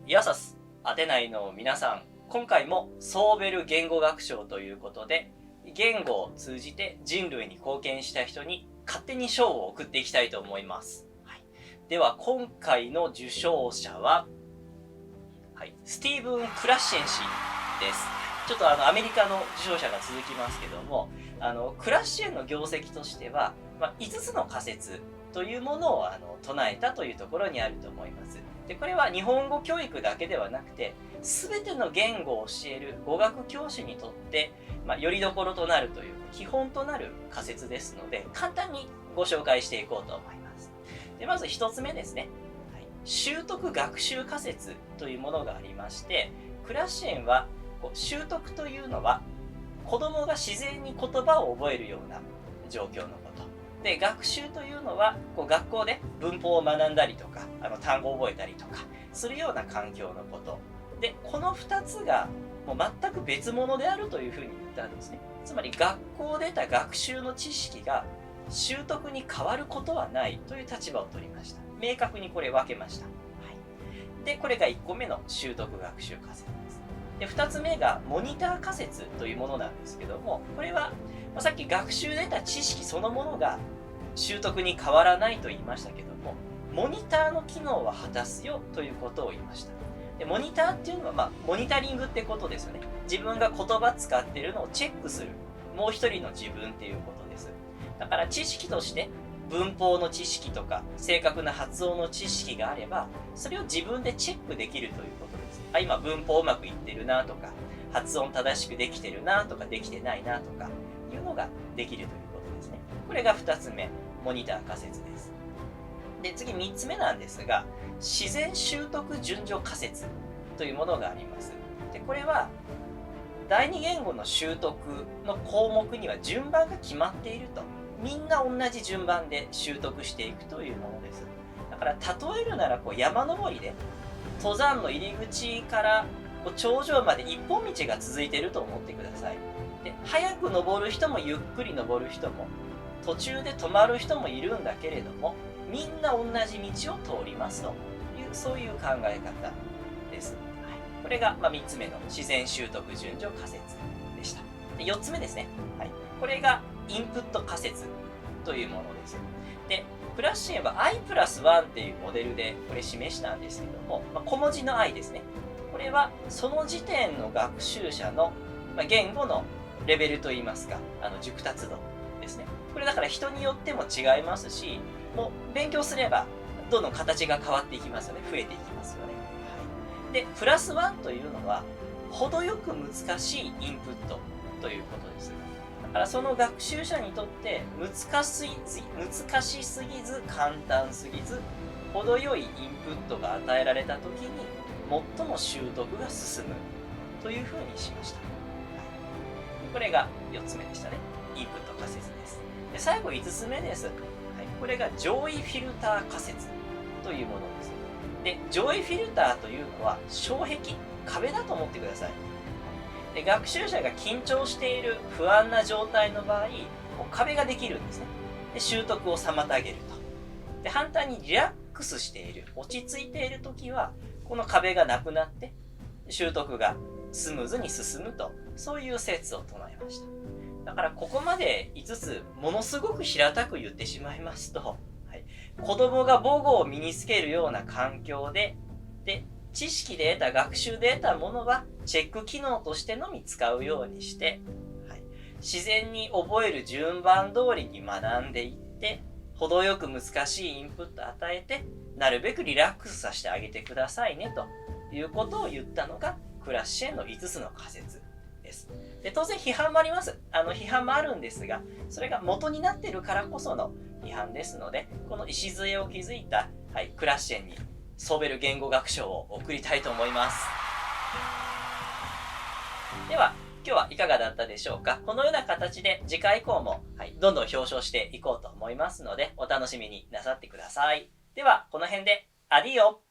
イアサスアテナイの皆さん、今回もソーベル言語学賞ということで、言語を通じて人類に貢献した人に勝手に賞を送っていきたいと思います。では今回の受賞者は、スティーブン・クラッシェン氏です。ちょっとアメリカの受賞者が続きますけども、クラッシェンの業績としては、5つの仮説というものを唱えたというところにあると思います。で、これは日本語教育だけではなくて、全ての言語を教える語学教師にとって、よりどころとなるという基本となる仮説ですので、簡単にご紹介していこうと思います。で、まず1つ目ですね。習得学習仮説というものがありまして、クラッシェンは習得というのは子供が自然に言葉を覚えるような状況のことで、学習というのは学校で文法を学んだりとか単語を覚えたりとかするような環境のことで、この2つがもう全く別物であるというふうに言ったんですね。つまり学校で得た学習の知識が習得に変わることはないという立場を取りました。明確にこれ分けました。で、これが1個目の習得学習仮説です。で、2つ目がモニター仮説というものなんですけども、これはさっき学習で得た知識そのものが習得に変わらないと言いましたけども、モニターの機能は果たすよということを言いました。で、モニターっていうのは、モニタリングってことですよね。自分が言葉使ってるのをチェックする。もう一人の自分っていうことです。だから知識として文法の知識とか正確な発音の知識があれば、それを自分でチェックできるということです。今文法うまくいってるなとか、発音正しくできてるなとか、できてないなとかいうのができるということですね。これが2つ目、モニター仮説です。で、次3つ目なんですが、自然習得順序仮説というものがあります。で、これは第二言語の習得の項目には順番が決まっていると。みんな同じ順番で習得していくというものです。だから例えるなら山登りで登山の入り口から頂上まで一本道が続いていると思ってください。で、早く登る人もゆっくり登る人も途中で止まる人もいるんだけれども、みんな同じ道を通りますという、そういう考え方です。これが3つ目の自然習得順序仮説でした。で、4つ目ですね。これがインプット仮説というものです。で、クラッシェンは I+1 っていうモデルでこれ示したんですけども、小文字の I ですね。これはその時点の学習者の言語のレベルといいますか、熟達度ですね。これだから人によっても違いますし、もう勉強すればどんどん形が変わっていきますよね。増えていきますよね。で、プラス1というのは程よく難しいインプットということです。だからその学習者にとって難しすぎず簡単すぎず程よいインプットが与えられた時に最も習得が進むというふうにしました。これが4つ目でしたね。インプット仮説です。で、最後5つ目です。これが上位フィルター仮説というものです。で、上位フィルターというのは障壁、壁だと思ってください。で、学習者が緊張している不安な状態の場合、壁ができるんですね。で、習得を妨げると。で、反対にリラックスしている、落ち着いているときは、この壁がなくなって、習得がスムーズに進むと、そういう説を唱えました。だからここまで5つ、ものすごく平たく言ってしまいますと、子供が母語を身につけるような環境で、知識で得た、学習で得たものはチェック機能としてのみ使うようにして、自然に覚える順番通りに学んでいって、程よく難しいインプットを与えて、なるべくリラックスさせてあげてくださいねということを言ったのがクラッシェンの5つの仮説です。で、当然批判もあります。批判もあるんですが、それが元になっているからこその批判ですので、この礎を築いた、クラッシェンにソーベル言語学賞を贈りたいと思います。では、今日はいかがだったでしょうか。このような形で次回以降も、どんどん表彰していこうと思いますので、お楽しみになさってください。では、この辺で、アディオ。